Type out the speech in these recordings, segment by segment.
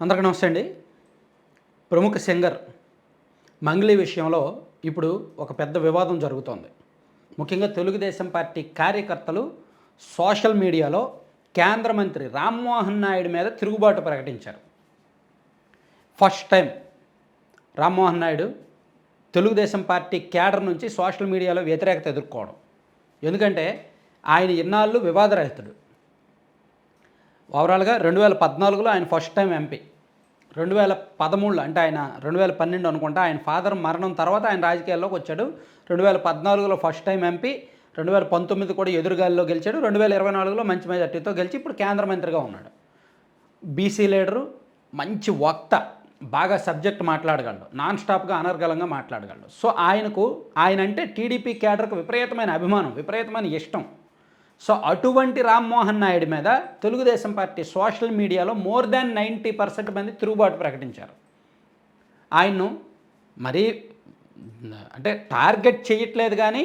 అందరికీ నమస్తే అండి. ప్రముఖ సింగర్ మంగ్లీ విషయంలో ఇప్పుడు ఒక పెద్ద వివాదం జరుగుతోంది. ముఖ్యంగా తెలుగుదేశం పార్టీ కార్యకర్తలు సోషల్ మీడియాలో కేంద్ర మంత్రి రామ్మోహన్ నాయుడు మీద తిరుగుబాటు ప్రకటించారు. First time Rammohan Naidu Telugu Desam party cadre నుంచి సోషల్ మీడియాలో వ్యతిరేకత ఎదుర్కోవడం. ఎందుకంటే ఆయన ఇన్నాళ్ళు వివాదరహితుడు. ఓవరాల్గా 2014లో ఆయన ఫస్ట్ టైం ఎంపీ. 2013 అంటే ఆయన 2012 అనుకుంటా ఆయన ఫాదర్ మరణం తర్వాత ఆయన రాజకీయాల్లోకి వచ్చాడు. 2014లో ఫస్ట్ టైం ఎంపీ, 2019 కూడా ఎదురుగాలిలో గెలిచాడు, 2024లో మంచి మెజార్టీతో గెలిచి ఇప్పుడు కేంద్ర మంత్రిగా ఉన్నాడు. బీసీ లీడరు, మంచి వక్త, బాగా సబ్జెక్ట్ మాట్లాడగలడు, నాన్ స్టాప్గా అనర్గళంగా మాట్లాడగలడు. సో ఆయన అంటే టీడీపీ క్యాడర్కు విపరీతమైన అభిమానం, విపరీతమైన ఇష్టం. సో అటువంటి రామ్మోహన్ నాయుడు మీద తెలుగుదేశం పార్టీ సోషల్ మీడియాలో మోర్ దాన్ 90% మంది తిరుగుబాటు ప్రకటించారు. ఆయన్ను మరీ అంటే టార్గెట్ చేయట్లేదు, కానీ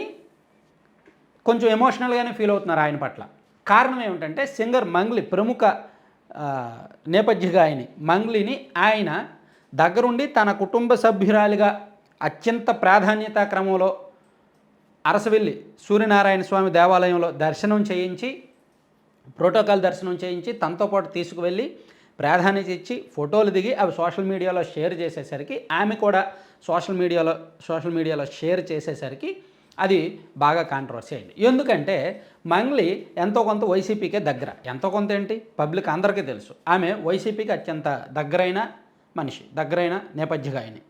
కొంచెం ఎమోషనల్గానే ఫీల్ అవుతున్నారు ఆయన పట్ల. కారణం ఏమిటంటే సింగర్ మంగ్లీ, ప్రముఖ నేపథ్య గాయని మంగ్లీని ఆయన దగ్గరుండి తన కుటుంబ సభ్యురాలిగా అత్యంత ప్రాధాన్యతా క్రమంలో అరసవెల్లి సూర్యనారాయణ స్వామి దేవాలయంలో దర్శనం చేయించి, ప్రోటోకాల్ దర్శనం చేయించి తనతో పాటు తీసుకువెళ్ళి ప్రాధాన్యత ఇచ్చి ఫోటోలు దిగి అవి సోషల్ మీడియాలో షేర్ చేసేసరికి, ఆమె కూడా సోషల్ మీడియాలో షేర్ చేసేసరికి అది బాగా కాంట్రవర్సీ అయింది. ఎందుకంటే మంగ్లీ ఎంతో కొంత వైసీపీకే దగ్గర. ఎంతో కొంత ఏంటి, పబ్లిక్ అందరికీ తెలుసు. ఆమె వైసీపీకి అత్యంత దగ్గరైన మనిషి, దగ్గరైన నేపథ్య గాయని.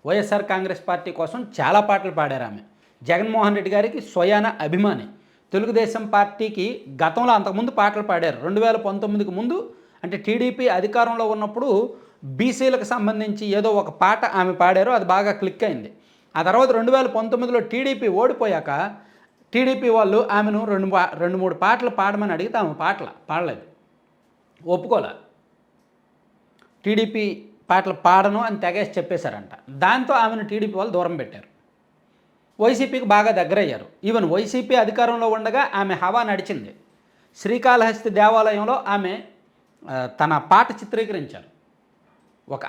వైఎస్ఆర్ కాంగ్రెస్ పార్టీ కోసం చాలా పాటలు పాడారు ఆమె. జగన్మోహన్ రెడ్డి గారికి స్వయాన అభిమాని. తెలుగుదేశం పార్టీకి గతంలో అంతకుముందు పాటలు పాడారు. 2019కి ముందు అంటే టీడీపీ అధికారంలో ఉన్నప్పుడు బీసీలకు సంబంధించి ఏదో ఒక పాట ఆమె పాడారు, అది బాగా క్లిక్ అయింది. ఆ తర్వాత 2019లో టీడీపీ ఓడిపోయాక టీడీపీ వాళ్ళు ఆమెను రెండు మూడు పాటలు పాడమని అడిగితే ఆమె పాడలేదు, ఒప్పుకోలే. టీడీపీ పాటలు పాడను అని తెగేసి చెప్పేశారంట. దాంతో ఆమెను టీడీపీ వాళ్ళు దూరం పెట్టారు. వైసీపీకి బాగా దగ్గరయ్యారు. ఈవెన్ వైసీపీ అధికారంలో ఉండగా ఆమె హవా నడిచింది. శ్రీకాళహస్తి దేవాలయంలో ఆమె తన పాట చిత్రీకరించారు. ఒక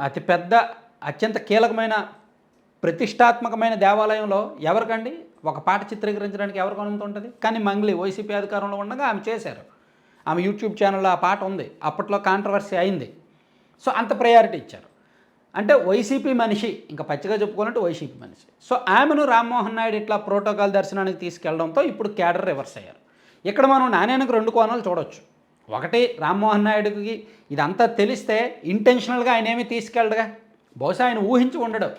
అతి పెద్ద, అత్యంత కీలకమైన, ప్రతిష్టాత్మకమైన దేవాలయంలో ఎవరికండి ఒక పాట చిత్రీకరించడానికి ఎవరికి అనుమతి ఉంటుంది? కానీ మంగ్లీ వైసీపీ అధికారంలో ఉండగా ఆమె చేశారు. ఆమె యూట్యూబ్ ఛానల్లో ఆ పాట ఉంది, అప్పట్లో కాంట్రవర్సీ అయింది. సో అంత ప్రయారిటీ ఇచ్చారు. అంటే వైసీపీ మనిషి, ఇంకా పచ్చిగా చెప్పుకోవాలంటే వైసీపీ మనిషి. సో ఆమెను రామ్మోహన్ నాయుడు ఇట్లా ప్రోటోకాల్ దర్శనానికి తీసుకెళ్లడంతో ఇప్పుడు క్యాడర్ రివర్స్ అయ్యారు. ఇక్కడ మనం నాణ్యానికి రెండు కోణాలు చూడొచ్చు. ఒకటి, రామ్మోహన్ నాయుడుకి ఇదంతా తెలిస్తే ఇంటెన్షనల్గా ఆయన ఏమీ తీసుకెళ్ళడుగా, బహుశా ఆయన ఊహించి ఉండడు.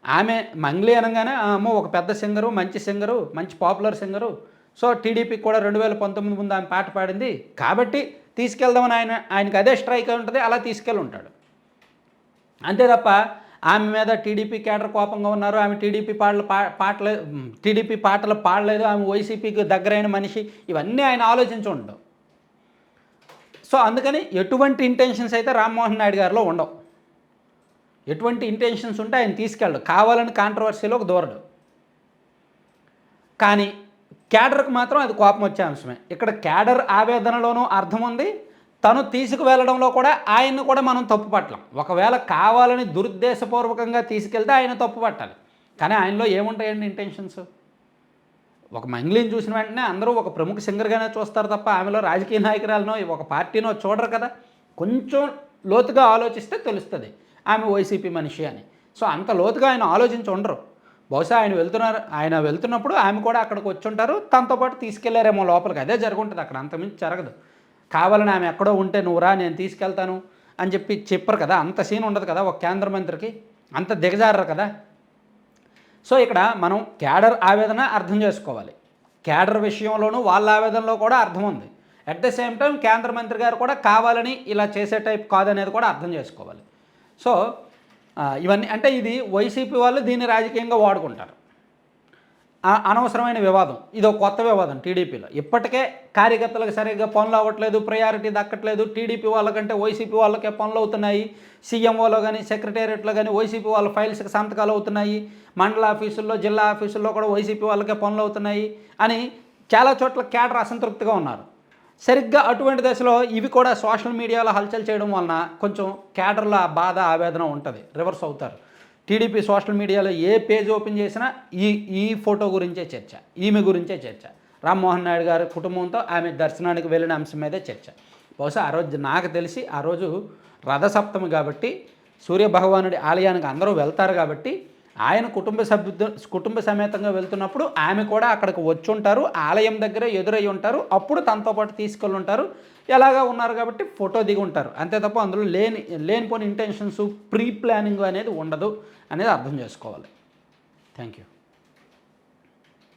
ఆమె మంగ్లీ అనగానే అమ్మో ఒక పెద్ద సింగరు, మంచి సింగరు, మంచి పాపులర్ సింగరు, సో టీడీపీకి కూడా 2019 ముందు ఆమె పాట పాడింది కాబట్టి తీసుకెళ్దామని ఆయనకి అదే స్ట్రైక్ అయి ఉంటుంది, అలా తీసుకెళ్ళి ఉంటాడు. అంతే తప్ప ఆమె మీద టీడీపీ క్యాడర్ కోపంగా ఉన్నారు, ఆమె టీడీపీ పాటలు పాడలేదు, ఆమె వైసీపీకి దగ్గరైన మనిషి, ఇవన్నీ ఆయన ఆలోచించి ఉండవు. సో అందుకని ఎటువంటి ఇంటెన్షన్స్ అయితే రామ్మోహన్ నాయుడు గారిలో ఉండవు. ఎటువంటి ఇంటెన్షన్స్ ఉంటే ఆయన తీసుకెళ్ళడు, కావాలని కాంట్రవర్సీలోకి దూరడు. కానీ క్యాడర్కి మాత్రం అది కోపం వచ్చే అంశమే. ఇక్కడ క్యాడర్ ఆవేదనలోనూ అర్థం ఉంది, తను తీసుకువెళ్ళడంలో కూడా ఆయన్ని కూడా మనం తప్పు పట్టలేం. ఒకవేళ కావాలని దురుద్దేశపూర్వకంగా తీసుకెళ్తే ఆయన తప్పు పట్టాలి. కానీ ఆయనలో ఏముంటాయండి ఇంటెన్షన్స్? ఒక మంగ్లీని చూసిన వెంటనే అందరూ ఒక ప్రముఖ సింగర్గానే చూస్తారు తప్ప ఆమెలో రాజకీయ నాయకురాలనో ఒక పార్టీనో చూడరు కదా. కొంచెం లోతుగా ఆలోచిస్తే తెలుస్తుంది ఆమె వైసీపీ మనిషి అని. సో అంత లోతుగా ఆయన ఆలోచించి ఉండరు. బహుశా ఆయన వెళ్తున్నప్పుడు ఆమె కూడా అక్కడికి వచ్చి ఉంటారు, తనతో పాటు తీసుకెళ్లారేమో లోపలికి. అదే జరుగుంటుంది అక్కడ, అంతమించి జరగదు. కావాలని ఆమె ఎక్కడో ఉంటే నువ్వు రా నేను తీసుకెళ్తాను అని చెప్పరు కదా, అంత సీన్ ఉండదు కదా ఒక కేంద్ర మంత్రికి, అంత దిగజారరు కదా. సో ఇక్కడ మనం క్యాడర్ ఆవేదన అర్థం చేసుకోవాలి. క్యాడర్ విషయంలోనూ వాళ్ళ ఆవేదనలో కూడా అర్థం ఉంది. అట్ ద సేమ్ టైం కేంద్ర మంత్రి గారు కూడా కావాలని ఇలా చేసే టైప్ కాదనేది కూడా అర్థం చేసుకోవాలి. సో ఇవన్నీ అంటే ఇది వైసీపీ వాళ్ళు దీన్ని రాజకీయంగా వాడుకుంటారు. అనవసరమైన వివాదం, ఇది ఒక కొత్త వివాదం టీడీపీలో. ఇప్పటికే కార్యకర్తలకు సరిగ్గా పనులు అవ్వట్లేదు, ప్రయారిటీ దక్కట్లేదు. టీడీపీ వాళ్ళకంటే వైసీపీ వాళ్ళకే పనులు అవుతున్నాయి. సీఎంఓలో కానీ సెక్రటేరియట్లో కానీ వైసీపీ వాళ్ళ ఫైల్స్కి సంతకాలు అవుతున్నాయి. మండల ఆఫీసుల్లో, జిల్లా ఆఫీసుల్లో కూడా వైసీపీ వాళ్ళకే పనులు అవుతున్నాయి అని చాలా చోట్ల క్యాడర్ అసంతృప్తిగా ఉన్నారు. సరిగ్గా అటువంటి దశలో ఇవి కూడా సోషల్ మీడియాలో హల్చల్ చేయడం వలన కొంచెం కేడర్ల బాధ ఆవేదన ఉంటుంది, రివర్స్ అవుతారు. టీడీపీ సోషల్ మీడియాలో ఏ పేజ్ ఓపెన్ చేసినా ఈ ఫోటో గురించే చర్చ, ఈమె గురించే చర్చ, రామ్మోహన్ నాయుడు గారి కుటుంబంతో ఆమె దర్శనానికి వెళ్ళిన అంశం మీదే చర్చ. బహుశా ఆ రోజు నాకు తెలిసి ఆ రోజు రథసప్తమి కాబట్టి సూర్యభగవానుడి ఆలయానికి అందరూ వెళ్తారు కాబట్టి ఆయన కుటుంబ సమేతంగా వెళ్తున్నప్పుడు ఆమె కూడా అక్కడికి వచ్చి ఉంటారు, ఆలయం దగ్గరే ఎదురై ఉంటారు, అప్పుడు తనతో పాటు తీసుకెళ్ళి ఉంటారు. ఎలాగా ఉన్నారు కాబట్టి ఫోటో దిగి ఉంటారు, అంతే తప్ప అందులో లేనిపోని ఇంటెన్షన్స్ ప్రీ ప్లానింగ్ అనేది ఉండదు అనేది అర్థం చేసుకోవాలి. Thank you.